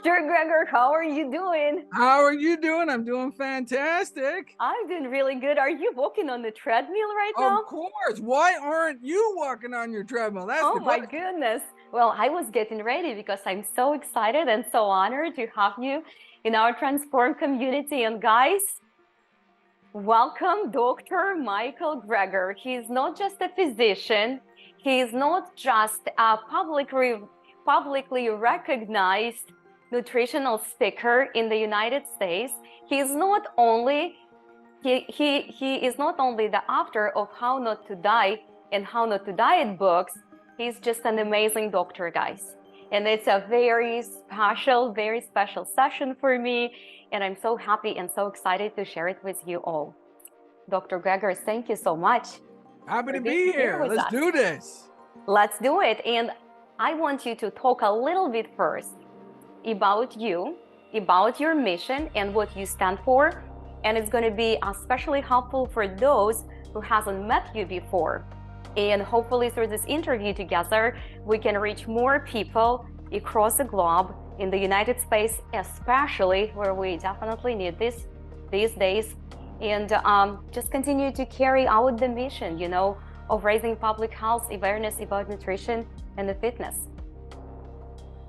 Dr. Gregor, how are you doing? How are you doing? I'm doing fantastic. I'm doing really good. Are you walking on the treadmill right now? Of course. Why aren't you walking on your treadmill? That's Oh the my question. goodness. Well, I was getting ready because I'm so excited and so honored to have you in our Transform community. And guys, welcome Dr. Michael Greger. He's not just a physician. He's not just a publicly recognized nutritional speaker in the United States. He's not only he is not only the author of How Not to Die and How Not to Diet books. He's just an amazing doctor, guys. And it's a very special session for me. And I'm so happy and so excited to share it with you all. Dr. Greger, thank you so much. Happy to be here. Let's do this. Let's do it. And I want you to talk a little bit first about you, about your mission and what you stand for. And it's going to be especially helpful for those who hasn't met you before. And hopefully through this interview together, we can reach more people across the globe, in the United States, especially where we definitely need this these days. And just continue to carry out the mission, of raising public health awareness about nutrition and the fitness.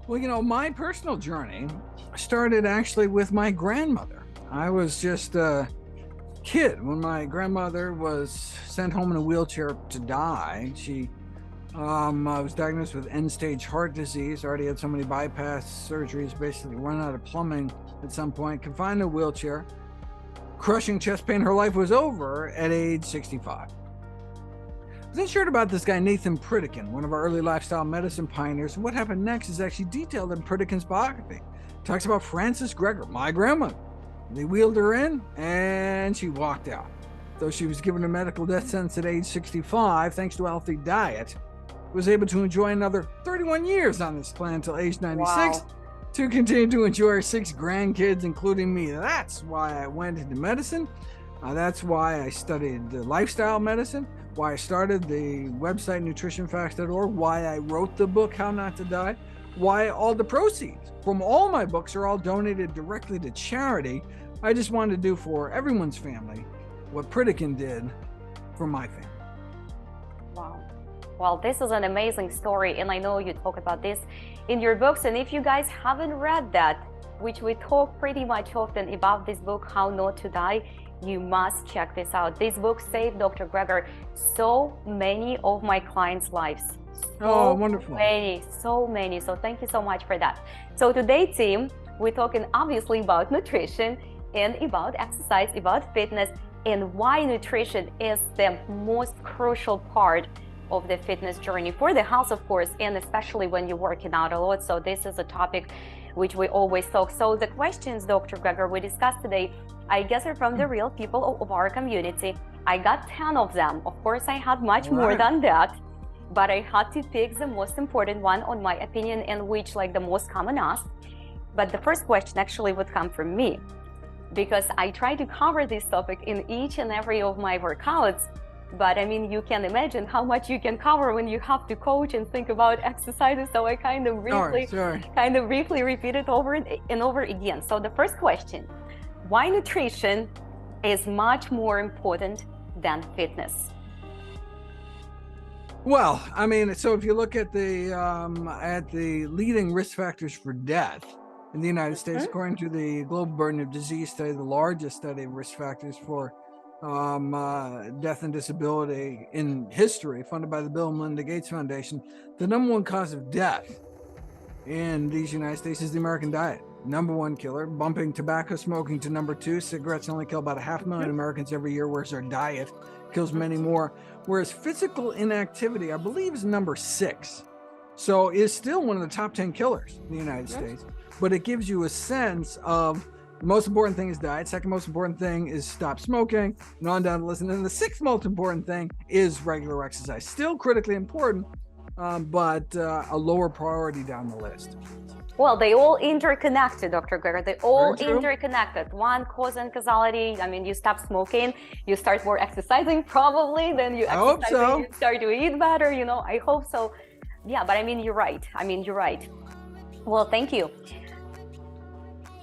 Well, my personal journey started actually with my grandmother. I was just a kid when my grandmother was sent home in a wheelchair to die. She was diagnosed with end-stage heart disease, already had so many bypass surgeries, basically run out of plumbing at some point, confined in a wheelchair, crushing chest pain. Her life was over at age 65. I was insured about this guy, Nathan Pritikin, one of our early lifestyle medicine pioneers. And what happened next is actually detailed in Pritikin's biography. It talks about Frances Greger, my grandmother. They wheeled her in and she walked out. Though she was given a medical death sentence at age 65, thanks to a healthy diet, was able to enjoy another 31 years on this planet until age 96. Wow. To continue to enjoy her 6 grandkids, including me. That's why I went into medicine. That's why I studied lifestyle medicine, why I started the website nutritionfacts.org, why I wrote the book How Not to Die, why all the proceeds from all my books are all donated directly to charity. I just wanted to do for everyone's family what Pritikin did for my family. Wow. Well, this is an amazing story, and I know you talk about this in your books. And if you guys haven't read that, which we talk pretty much often about this book, How Not to Die, you must check this out. This book saved Dr. Greger so many of my clients' lives. Oh, wonderful. So many. So thank you so much for that. So today, team, we're talking obviously about nutrition and about exercise, about fitness, and why nutrition is the most crucial part of the fitness journey for the health, of course, and especially when you're working out a lot. So this is a topic which we always talk. So the questions, Dr. Greger, we discussed today, I guess are from the real people of our community. I got 10 of them. Of course, I had much more than that, but I had to pick the most important one, on my opinion, and which like the most common asked. But the first question actually would come from me, because I try to cover this topic in each and every of my workouts. But I mean, you can imagine how much you can cover when you have to coach and think about exercises. So I kind of briefly repeat it over and over again. So the first question, why nutrition is much more important than fitness? Well, I mean, so if you look at the leading risk factors for death in the United States, according to the Global Burden of Disease study, the largest study of risk factors for death and disability in history, funded by the Bill and Melinda Gates Foundation, the number one cause of death in these United States is the American diet. Number one killer, bumping tobacco smoking to number 2. Cigarettes only kill about 500,000 Americans every year, whereas our diet kills many more. Whereas physical inactivity, I believe, is number 6. So is still one of the top 10 killers in the United States. But it gives you a sense of the most important thing is diet. Second most important thing is stop smoking, and on down the list. And then the 6th most important thing is regular exercise. Still critically important, but a lower priority down the list. Well, they all interconnected, Dr. Greger. They all interconnected. One cause and causality. I mean, you stop smoking, you start more exercising probably, then you exercise, you start to eat better, I hope so. Yeah, but I mean, you're right. Well, thank you.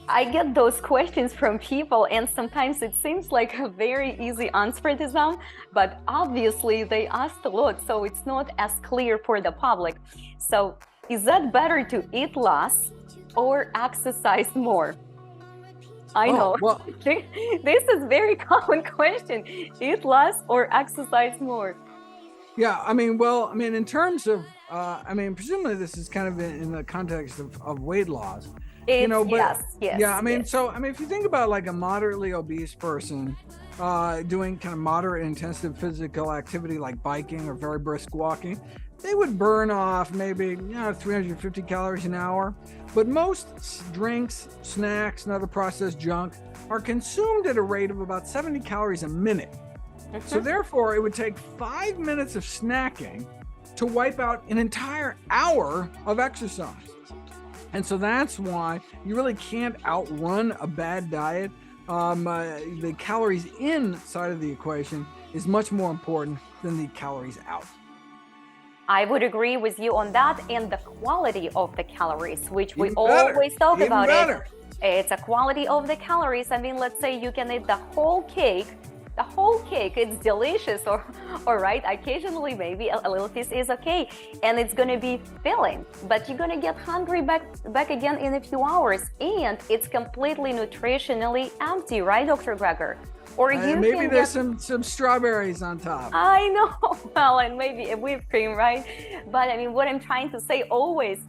I get those questions from people, and sometimes it seems like a very easy answer to them, but obviously they asked a lot, so it's not as clear for the public. So is that better to eat less or exercise more? I know. Well, This is very common question. Eat less or exercise more? yeah, I mean, well, I mean, in terms of, I mean, presumably this is kind of in the context of weight loss, you know, but yes, yeah, I mean, yes. so, I mean, if you think about like a moderately obese person doing kind of moderate intensive physical activity like biking or very brisk walking, they would burn off maybe 350 calories an hour. But most drinks, snacks, and other processed junk are consumed at a rate of about 70 calories a minute. So therefore, it would take 5 minutes of snacking to wipe out an entire hour of exercise. And so that's why you really can't outrun a bad diet. The calories inside of the equation is much more important than the calories out. I would agree with you on that, and the quality of the calories, which we Even better, always talk even about better. It's a quality of the calories. I mean, let's say you can eat the whole cake. The whole cake, it's delicious, or right, occasionally maybe a little piece is okay, and it's gonna be filling, but you're gonna get hungry back again in a few hours, and it's completely nutritionally empty, right, Dr. Gregor? Or you maybe can there's get some strawberries on top. I know, well, and maybe a whipped cream, right? But I mean, what I'm trying to say always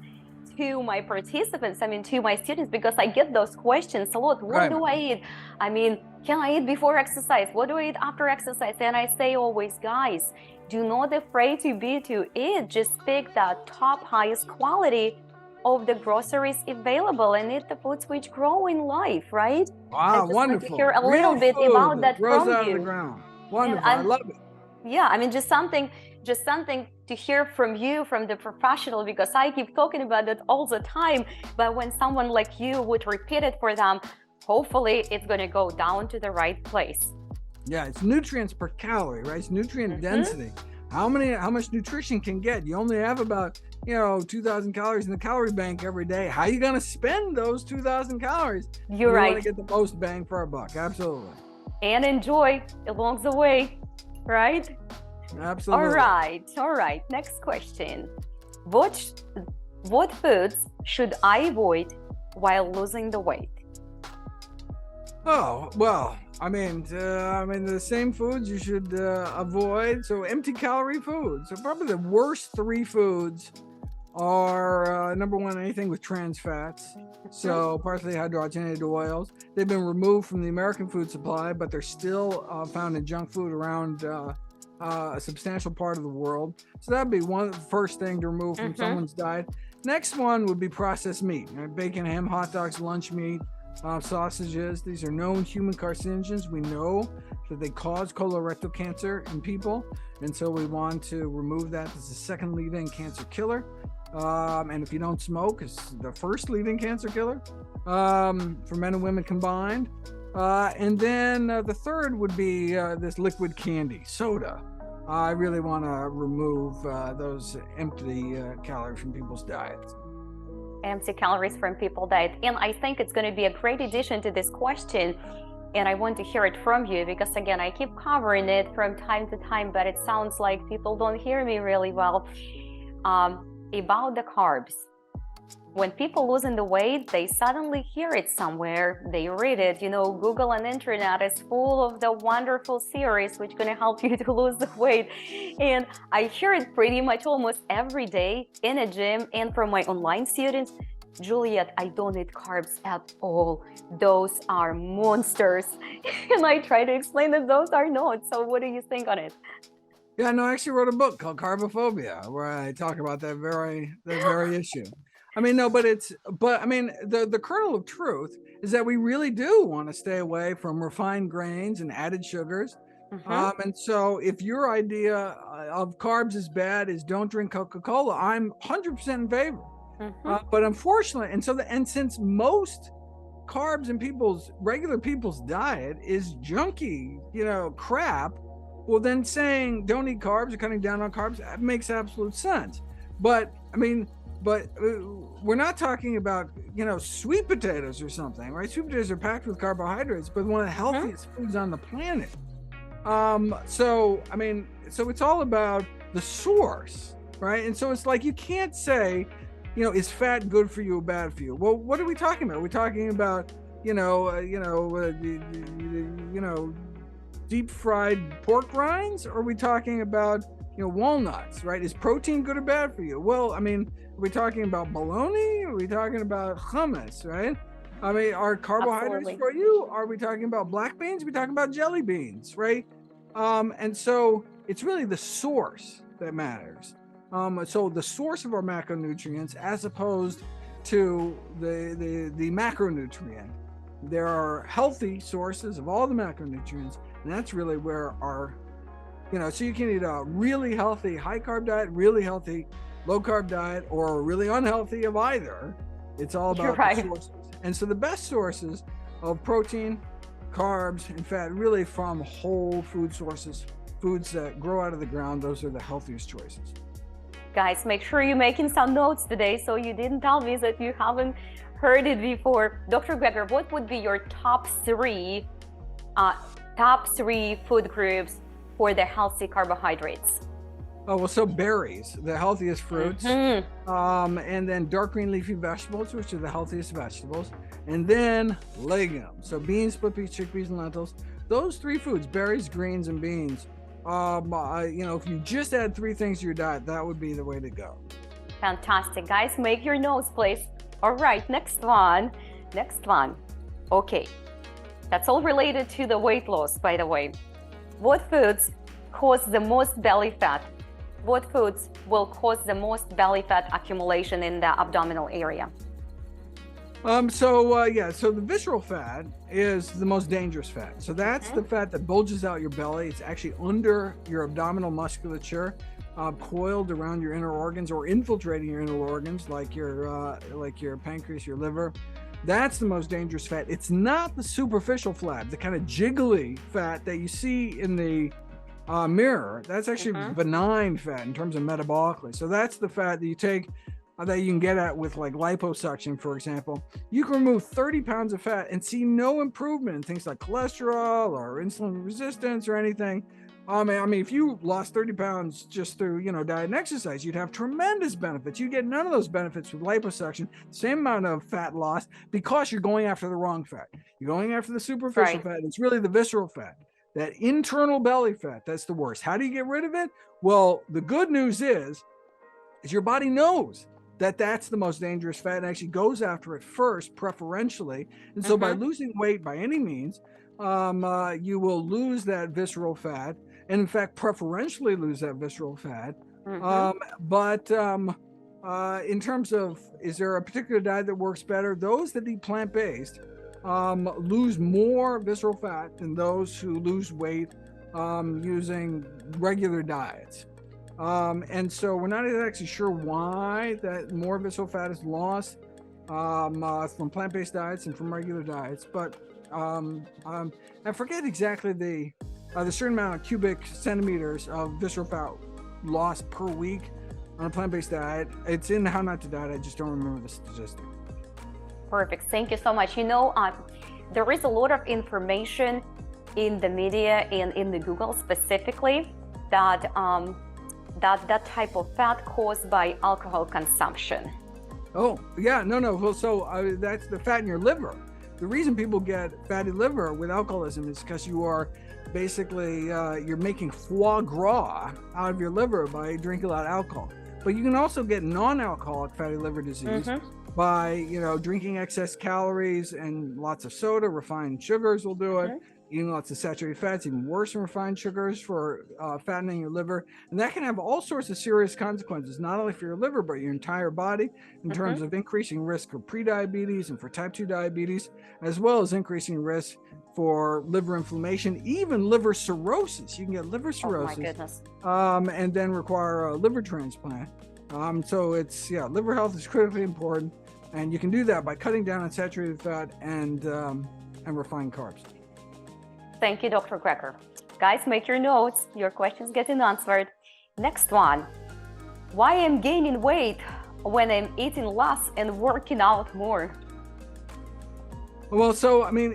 to my participants, I mean, to my students, because I get those questions a lot. What do I eat? I mean, can I eat before exercise? What do I eat after exercise? And I say always, guys, do not afraid to eat. Just pick the top highest quality of the groceries available and eat the foods which grow in life, right? Wow, I just wonderful. want to hear a little bit about that grows from out you. of the ground. Wonderful, I love it. Yeah, I mean, just something to hear from you, from the professional, because I keep talking about that all the time. But when someone like you would repeat it for them, hopefully it's going to go down to the right place. Yeah, it's nutrients per calorie, right? It's nutrient density. How much nutrition can get? You only have about 2,000 calories in the calorie bank every day. How are you going to spend those 2,000 calories? You're right. You want to get the most bang for our buck. Absolutely. And enjoy along the way, right? Absolutely. All right. Next question. What foods should I avoid while losing the weight? Oh, well, I mean, the same foods you should avoid. So empty calorie foods. So probably the worst three foods are number one, anything with trans fats. So partially hydrogenated oils. They've been removed from the American food supply, but they're still found in junk food around a substantial part of the world. So that'd be one first thing to remove from someone's diet. Next one would be processed meat, bacon, ham, hot dogs, lunch meat, sausages. These are known human carcinogens. We know that they cause colorectal cancer in people, and so we want to remove that. This is the second leading cancer killer, and if you don't smoke, it's the first leading cancer killer for men and women combined. And then the third would be this liquid candy, soda. I really want to remove those empty calories from people's diets. Empty calories from people's diet. And I think it's going to be a great addition to this question. And I want to hear it from you because, again, I keep covering it from time to time, but it sounds like people don't hear me really well. About the carbs. When people losing the weight, they suddenly hear it somewhere, they read it, Google and internet is full of the wonderful series which going to help you to lose the weight. And I hear it pretty much almost every day in a gym and from my online students. Juliette, I don't eat carbs at all. Those are monsters. And I try to explain that those are not. So what do you think on it? Yeah, no, I actually wrote a book called Carbophobia where I talk about that very issue. I mean, no, but the kernel of truth is that we really do want to stay away from refined grains and added sugars. And so if your idea of carbs is bad is don't drink Coca-Cola, I'm 100% in favor. But unfortunately, and since most carbs in regular people's diet is junky, crap, well, then saying don't eat carbs or cutting down on carbs, that makes absolute sense. But I mean, but we're not talking about, sweet potatoes or something, right? Sweet potatoes are packed with carbohydrates, but one of the healthiest foods on the planet. So it's all about the source, right? And so it's like, you can't say, is fat good for you or bad for you? Well, what are we talking about? We're talking about, deep fried pork rinds, or are we talking about, walnuts, right? Is protein good or bad for you? Well, are we talking about bologna? Are we talking about hummus, right? Are carbohydrates Absolutely. for you? Are we talking about black beans? Are we talking about jelly beans, right? And so it's really the source that matters. So the source of our macronutrients, as opposed to the macronutrient. There are healthy sources of all the macronutrients, and that's really where our, so you can eat a really healthy high carb diet, really healthy low carb diet, or really unhealthy of either. It's all about the sources. And so the best sources of protein, carbs, and fat, really from whole food sources, foods that grow out of the ground. Those are the healthiest choices. Guys, make sure you're making some notes today, so you didn't tell me that you haven't heard it before. Dr. Greger, what would be your top three food groups for the healthy carbohydrates? Oh, well, so berries, the healthiest fruits, and then dark green leafy vegetables, which are the healthiest vegetables, and then legumes. So beans, split peas, chickpeas, and lentils. Those three foods, berries, greens, and beans. If you just add three things to your diet, that would be the way to go. Fantastic. Guys, make your notes, please. All right, next one. Okay, that's all related to the weight loss, by the way. What foods cause the most belly fat? What foods will cause the most belly fat accumulation in the abdominal area? So the visceral fat is the most dangerous fat. So that's the fat that bulges out your belly. It's actually under your abdominal musculature, coiled around your inner organs or infiltrating your inner organs, like your pancreas, your liver. That's the most dangerous fat. It's not the superficial fat, the kind of jiggly fat that you see in the mirror. That's actually benign fat in terms of metabolically. So that's the fat that you take, that you can get at with like liposuction, for example. You can remove 30 pounds of fat and see no improvement in things like cholesterol or insulin resistance or anything. If you lost 30 pounds just through, diet and exercise, you'd have tremendous benefits. You get none of those benefits with liposuction, same amount of fat loss, because you're going after the wrong fat. You're going after the superficial fat. It's really the visceral fat, that internal belly fat. That's the worst. How do you get rid of it? Well, the good news is your body knows that that's the most dangerous fat and actually goes after it first, preferentially. And so by losing weight by any means, you will lose that visceral fat, and in fact, preferentially lose that visceral fat. But in terms of, is there a particular diet that works better? Those that eat plant-based lose more visceral fat than those who lose weight using regular diets. And so we're not actually sure why that more visceral fat is lost from plant-based diets and from regular diets. But I forget exactly the certain amount of cubic centimeters of visceral fat lost per week on a plant-based diet. It's in How Not to Diet. I just don't remember the statistic. Perfect. Thank you so much. There is a lot of information in the media and in the Google specifically that that type of fat caused by alcohol consumption. Oh, yeah, no. Well, so that's the fat in your liver. The reason people get fatty liver with alcoholism is because you are basically, you're making foie gras out of your liver by drinking a lot of alcohol. But you can also get non-alcoholic fatty liver disease by, drinking excess calories and lots of soda. Refined sugars will do it. Eating lots of saturated fats, even worse than refined sugars, for fattening your liver. And that can have all sorts of serious consequences, not only for your liver, but your entire body, in terms of increasing risk for prediabetes and for type 2 diabetes, as well as increasing risk for liver inflammation, even liver cirrhosis. You can get liver cirrhosis, oh my goodness, and then require a liver transplant. So it's, liver health is critically important. And you can do that by cutting down on saturated fat and refined carbs. Thank you, Dr. Greger. Guys, make your notes. Your questions getting answered. Next one. Why I'm gaining weight when I'm eating less and working out more? Well, so, I mean,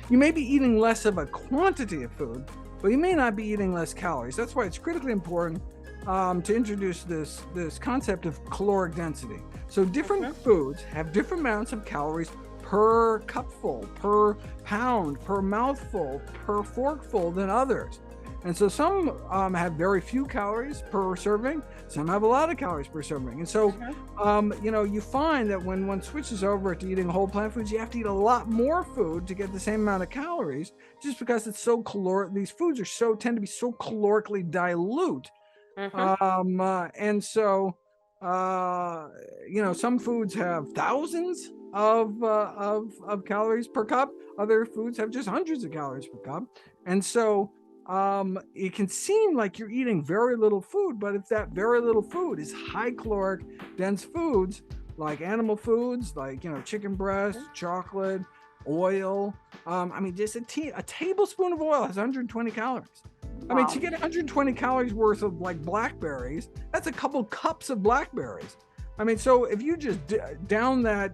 you may be eating less of a quantity of food, but you may not be eating less calories. That's why it's critically important to introduce this concept of caloric density. So different foods have different amounts of calories per cupful, per pound, per mouthful, per forkful than others. And so some have very few calories per serving, some have a lot of calories per serving. And so, you know, you find that when one switches over to eating whole plant foods, you have to eat a lot more food to get the same amount of calories, just because it's so caloric. These foods are tend to be so calorically dilute. And so, you know, some foods have thousands of calories per cup. Other foods have just hundreds of calories per cup. And so, it can seem like you're eating very little food, but if that very little food is high caloric, dense foods like animal foods, like, you know, chicken breast, chocolate, oil. I mean, just a tablespoon of oil has 120 calories. I mean, to get 120 calories worth of like blackberries, that's a couple cups of blackberries. I mean, so if you just down that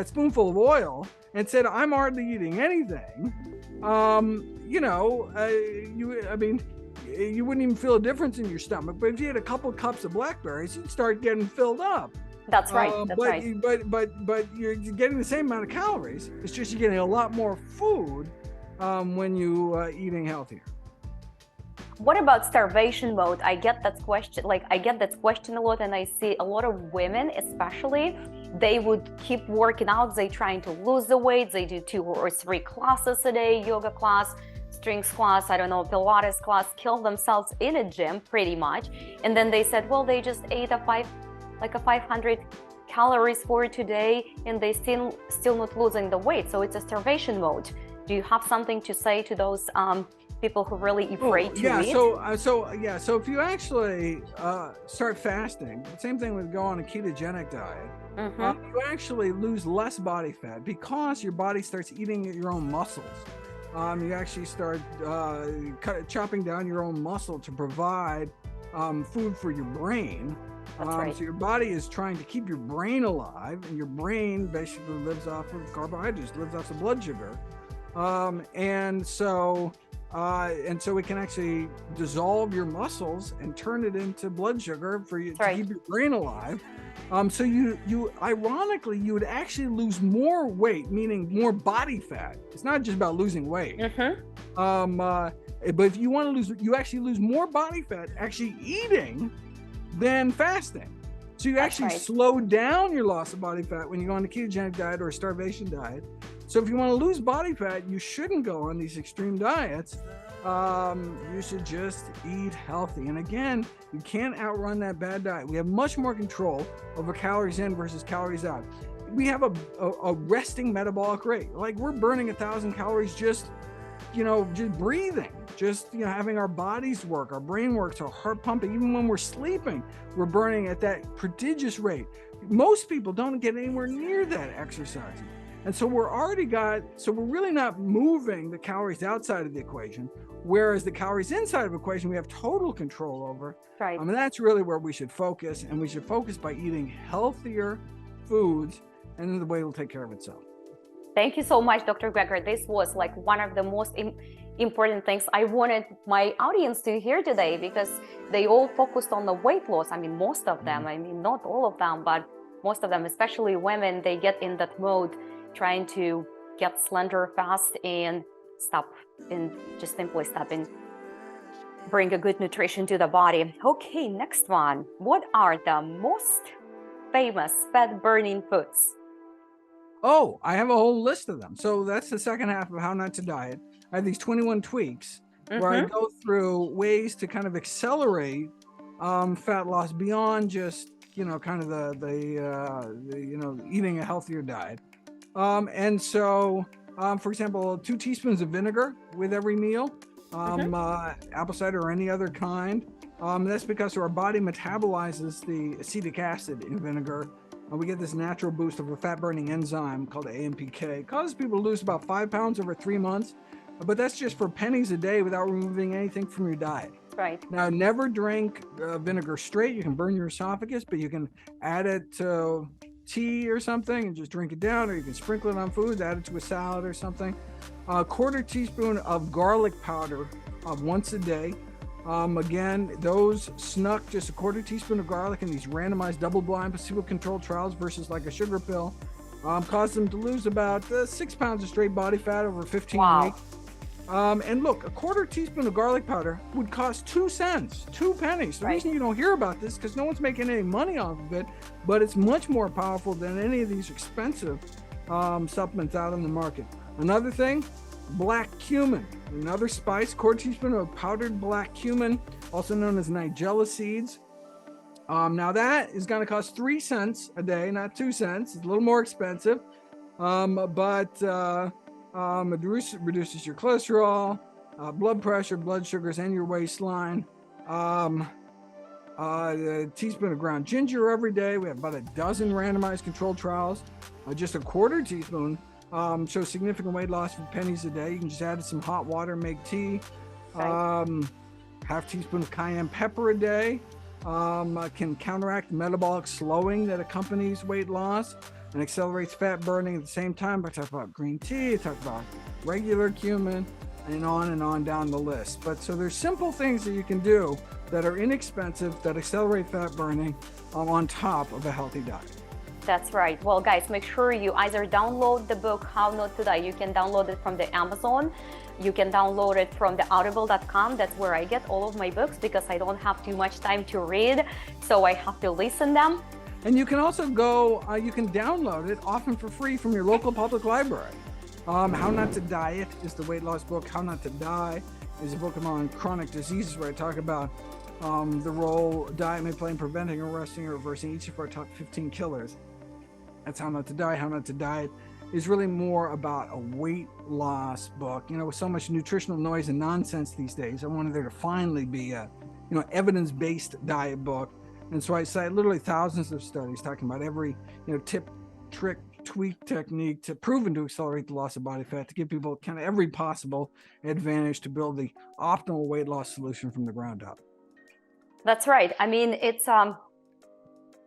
spoonful of oil and said, I'm hardly eating anything, you know, you wouldn't even feel a difference in your stomach. But if you had a couple cups of blackberries, you'd start getting filled up. That's right. But you're getting the same amount of calories. It's just you're getting a lot more food when you eating healthier. What about starvation mode? I get that question. I get that question a lot, and I see a lot of women, especially, they would keep working out. They trying to lose the weight. They do 2 or 3 classes a day, yoga class, strength class, I don't know, Pilates class, kill themselves in a gym pretty much. And then they said, well, they just ate a 500 calories for today, and they still not losing the weight. So it's a starvation mode. Do you have something to say to those people who really afraid to eat? So if you actually start fasting, same thing with go on a ketogenic diet, you actually lose less body fat because your body starts eating your own muscles. You actually start chopping down your own muscle to provide food for your brain. So your body is trying to keep your brain alive, and your brain basically lives off of carbohydrates, lives off of blood sugar. And so it can actually dissolve your muscles and turn it into blood sugar for you to keep your brain alive. So you ironically, you would actually lose more weight, meaning more body fat. It's not just about losing weight. But if you want to lose, you actually lose more body fat actually eating than fasting. So you actually slow down your loss of body fat when you go on a ketogenic diet or a starvation diet. So if you want to lose body fat, you shouldn't go on these extreme diets. You should just eat healthy. And again, you can't outrun that bad diet. We have much more control over calories in versus calories out. We have a resting metabolic rate. Like, we're burning 1,000 calories just breathing, having our bodies work, our brain works, our heart pumping. Even when we're sleeping, we're burning at that prodigious rate. Most people don't get anywhere near that exercising. And so we're really not moving the calories outside of the equation, whereas the calories inside of the equation, we have total control over. Right. I mean, that's really where we should focus, and we should focus by eating healthier foods, and then the weight will take care of itself. Thank you so much, Dr. Greger. This was like one of the most important things I wanted my audience to hear today, because they all focused on the weight loss. I mean, most of them, I mean, not all of them, but most of them, especially women, they get in that mode trying to get slender fast and just simply stop and bring a good nutrition to the body. Okay, next one. What are the most famous fat burning foods? Oh, I have a whole list of them. So that's the second half of How Not to Diet. I have these 21 tweaks where I go through ways to kind of accelerate fat loss beyond just, kind of the eating a healthier diet. And so, for example, 2 teaspoons of vinegar with every meal, apple cider or any other kind. That's because our body metabolizes the acetic acid in vinegar. We get this natural boost of a fat-burning enzyme called AMPK. It causes people to lose about 5 pounds over 3 months, but that's just for pennies a day without removing anything from your diet. Right. Now, never drink vinegar straight. You can burn your esophagus, but you can add it to tea or something and just drink it down, or you can sprinkle it on food, add it to a salad or something. A quarter teaspoon of garlic powder once a day. Again, those snuck just a quarter teaspoon of garlic in these randomized double-blind placebo-controlled trials versus like a sugar pill caused them to lose about 6 pounds of straight body fat over 15 weeks. And look, a quarter teaspoon of garlic powder would cost 2 cents, 2 pennies. The reason you don't hear about this is because no one's making any money off of it, but it's much more powerful than any of these expensive supplements out on the market. Another thing, black cumin, another spice, quarter teaspoon of powdered black cumin, also known as Nigella seeds. Now that is going to cost 3 cents a day, not 2 cents. It's a little more expensive, but it reduces your cholesterol, blood pressure, blood sugars, and your waistline. A teaspoon of ground ginger every day. We have about a dozen randomized controlled trials. Just a quarter teaspoon shows significant weight loss for pennies a day. You can just add some hot water, make tea. Half teaspoon of cayenne pepper a day can counteract metabolic slowing that accompanies weight loss and accelerates fat burning at the same time. I talked about green tea, I talked about regular cumin, and on down the list. But so there's simple things that you can do that are inexpensive, that accelerate fat burning on top of a healthy diet. That's right. Well, guys, make sure you either download the book, How Not to Die. You can download it from the Amazon. You can download it from the audible.com. That's where I get all of my books because I don't have too much time to read, so I have to listen them. And you can also go, you can download it often for free from your local public library. How Not to Diet is the weight loss book. How Not to Die is a book on chronic diseases where I talk about the role diet may play in preventing, arresting, or reversing each of our top 15 killers. That's How Not to Die. How Not to Diet is really more about a weight loss book. You know, with so much nutritional noise and nonsense these days, I wanted there to finally be a, evidence-based diet book. And so I cite literally thousands of studies talking about every, tip, trick, tweak, technique to proven to accelerate the loss of body fat, to give people kind of every possible advantage to build the optimal weight loss solution from the ground up. That's right. I mean, it's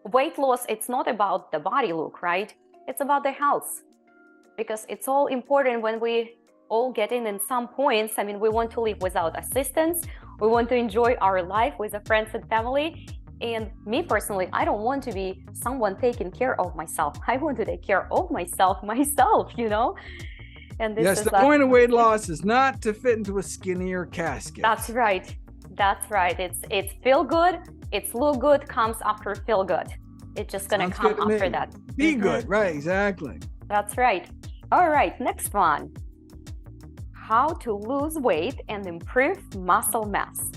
weight loss. It's not about the body look, right? It's about the health, because it's all important when we all get in some points. I mean, we want to live without assistance. We want to enjoy our life with our friends and family. And me personally, I don't want to be someone taking care of myself. I want to take care of myself, And this yes, is the point of weight loss is not to fit into a skinnier casket. That's right. That's right. It's feel good. It's look good comes after feel good. It's just gonna come after that. Be good, right? Exactly. That's right. All right, next one. How to lose weight and improve muscle mass.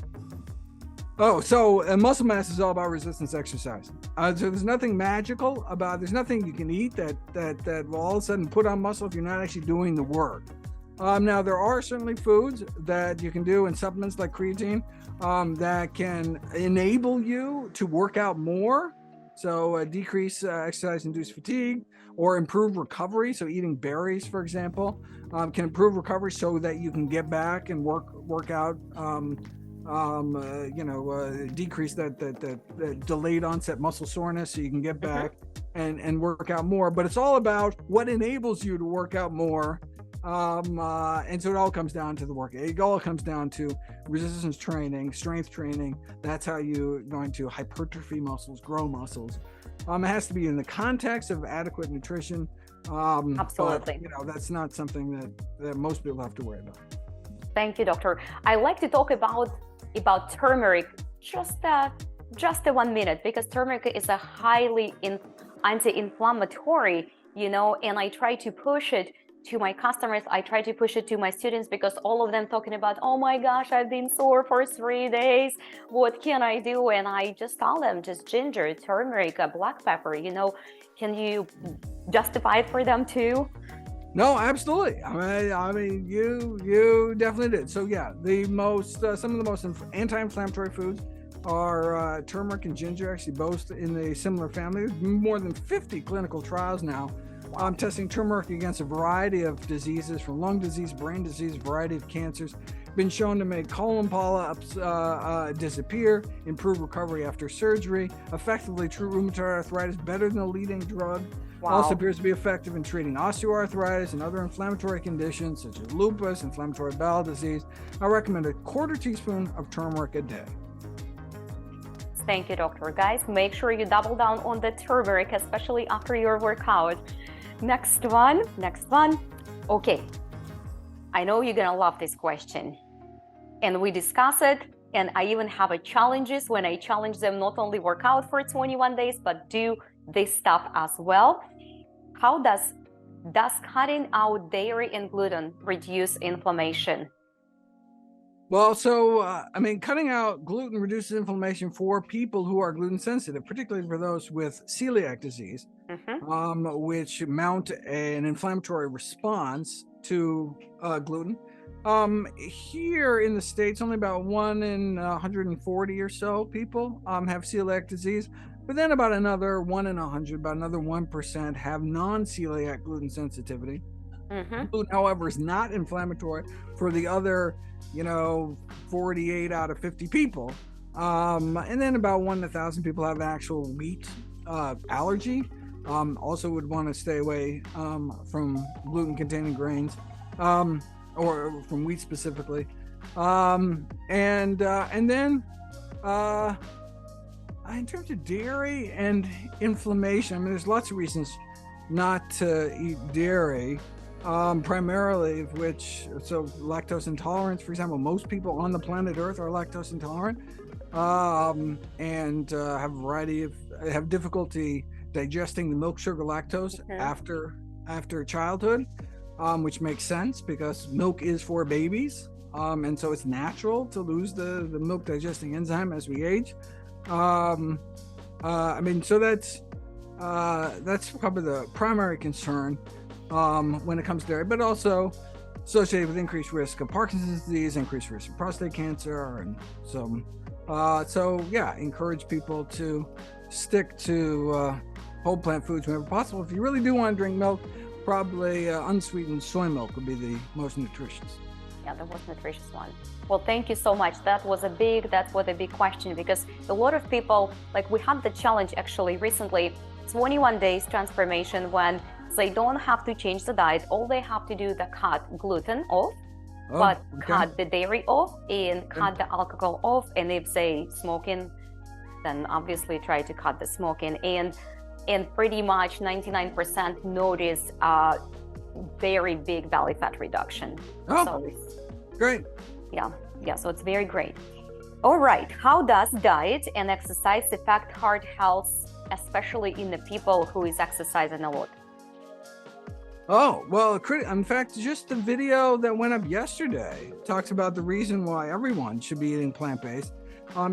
Oh, so muscle mass is all about resistance exercise. So there's nothing magical about, there's nothing you can eat that will all of a sudden put on muscle if you're not actually doing the work. Now, there are certainly foods that you can do and supplements like creatine that can enable you to work out more. So decrease exercise-induced fatigue or improve recovery. So eating berries, for example, can improve recovery so that you can get back and work out. Decrease that delayed onset muscle soreness so you can get back and work out more. But it's all about what enables you to work out more. And so it all comes down to the work. It all comes down to resistance training, strength training. That's how you're going to hypertrophy muscles, grow muscles. It has to be in the context of adequate nutrition. Absolutely. But, that's not something that most people have to worry about. Thank you, doctor. I like to talk about turmeric just 1 minute, because turmeric is a highly anti-inflammatory, and I try to push it to my customers. I try to push it to my students because all of them talking about, oh my gosh, I've been sore for 3 days. What can I do? And I just tell them, just ginger, turmeric, black pepper, can you justify it for them too? No, absolutely. I mean, you definitely did. So yeah, some of the most anti-inflammatory foods are turmeric and ginger, actually both in a similar family. There's more than 50 clinical trials now testing turmeric against a variety of diseases, from lung disease, brain disease, variety of cancers. been shown to make colon polyps disappear, improve recovery after surgery, effectively treat rheumatoid arthritis better than a leading drug. Wow. Also appears to be effective in treating osteoarthritis and other inflammatory conditions such as lupus, inflammatory bowel disease. I recommend a quarter teaspoon of turmeric a day. Thank you, doctor. Guys, make sure you double down on the turmeric, especially after your workout. Next one. Okay, I know you're gonna love this question. And we discuss it, and I even have a challenges when I challenge them not only work out for 21 days, but do this stuff as well. How does cutting out dairy and gluten reduce inflammation? Well, so, cutting out gluten reduces inflammation for people who are gluten sensitive, particularly for those with celiac disease, which mount an inflammatory response to gluten. Here in the States, only about 1 in 140 or so people have celiac disease, but then about another 1 in 100, about another 1% have non-celiac gluten sensitivity. Gluten, however, is not inflammatory for the other 48 out of 50 people. And then about 1 in 1,000 people have actual wheat allergy. Also would want to stay away from gluten-containing grains, or from wheat specifically. And then in terms of dairy and inflammation, there's lots of reasons not to eat dairy. Primarily of which, so lactose intolerance, for example, most people on the planet Earth are lactose intolerant, and have difficulty digesting the milk, sugar, lactose after childhood, which makes sense because milk is for babies, and so it's natural to lose the milk digesting enzyme as we age. So that's probably the primary concern when it comes to dairy, but also associated with increased risk of Parkinson's disease, increased risk of prostate cancer, and so yeah, encourage people to stick to whole plant foods whenever possible. If you really do want to drink milk, probably unsweetened soy milk would be the most nutritious. Yeah, the most nutritious one. Well, thank you so much. That was a big question, because a lot of people, like, we had the challenge actually recently, 21 days transformation, when they don't have to change the diet. All they have to do is cut gluten off, cut the dairy off, and cut the alcohol off. And if they smoking, then obviously try to cut the smoking. And pretty much 99% notice very big belly fat reduction. So great. Yeah, so it's very great. All right, how does diet and exercise affect heart health, especially in the people who is exercising a lot? Oh, well, in fact, just the video that went up yesterday talks about the reason why everyone should be eating plant-based,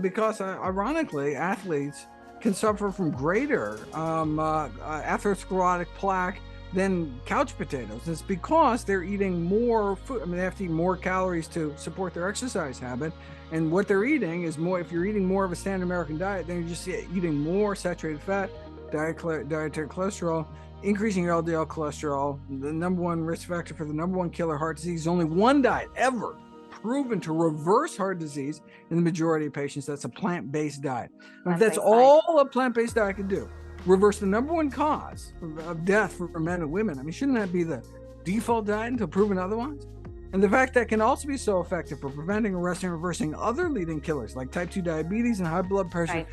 because ironically, athletes can suffer from greater atherosclerotic plaque than couch potatoes. It's because they're eating more food. They have to eat more calories to support their exercise habit. And what they're eating is more, if you're eating more of a standard American diet, then you're just eating more saturated fat, dietary cholesterol, increasing your LDL cholesterol, the number one risk factor for the number one killer, heart disease. Only one diet ever proven to reverse heart disease in the majority of patients. That's a plant-based diet. That's all a plant-based diet can do. Reverse the number one cause of death for men and women. Shouldn't that be the default diet until proven otherwise? And the fact that can also be so effective for preventing, arresting, reversing other leading killers like type 2 diabetes and high blood pressure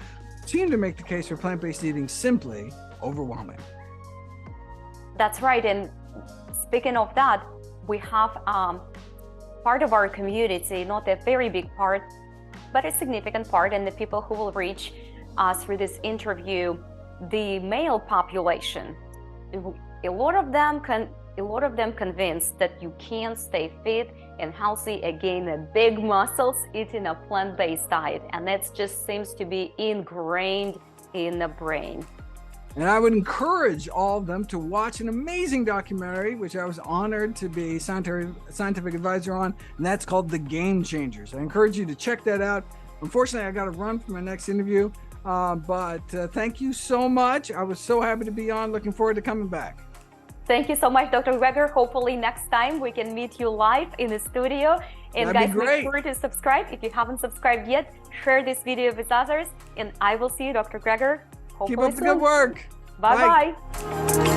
seem to make the case for plant-based eating simply overwhelming. That's right. And speaking of that, we have part of our community, not a very big part, but a significant part, and the people who will reach us through this interview, the male population. A lot of them convinced that you can stay fit and healthy and gain big muscles eating a plant-based diet, and that just seems to be ingrained in the brain. And I would encourage all of them to watch an amazing documentary, which I was honored to be scientific advisor on, and that's called The Game Changers. I encourage you to check that out. Unfortunately, I got to run for my next interview, but thank you so much. I was so happy to be on. Looking forward to coming back. Thank you so much, Dr. Greger. Hopefully next time we can meet you live in the studio. And That'd guys, be make great. sure to subscribe. If you haven't subscribed yet, share this video with others. And I will see you, Dr. Greger, hopefully Keep up the soon. good work. Bye-bye.